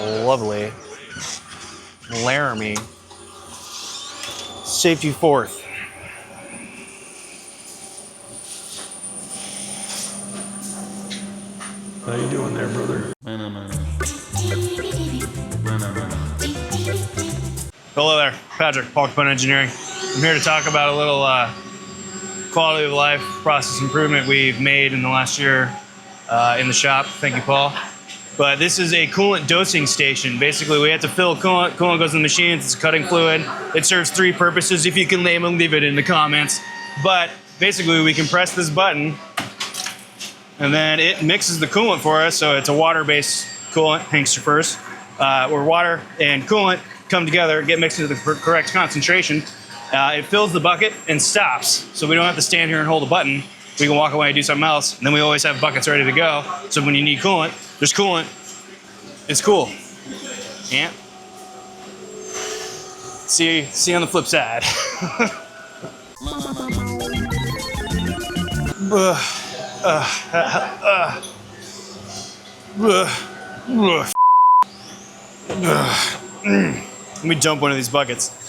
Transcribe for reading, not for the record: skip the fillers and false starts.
Lovely. Laramie. Safety fourth. How you doing there, brother? Hello there, Patrick, Paul Component Engineering. I'm here to talk about a little quality of life process improvement we've made in the last year in the shop. Thank you, Paul. But this is a coolant dosing station. Basically, we have to fill coolant. Coolant goes in the machines. It's a cutting fluid. It serves three purposes. If you can name them, leave it in the comments. But basically, we can press this button, and then it mixes the coolant for us. So it's a water-based coolant, Hankster first, where water and coolant come together, get mixed into the correct concentration. It fills the bucket and stops. So we don't have to stand here and hold a button. We can walk away and do something else. And then we always have buckets ready to go. So when you need coolant, there's coolant. It's cool. Yeah. See you on the flip side. Let me dump one of these buckets.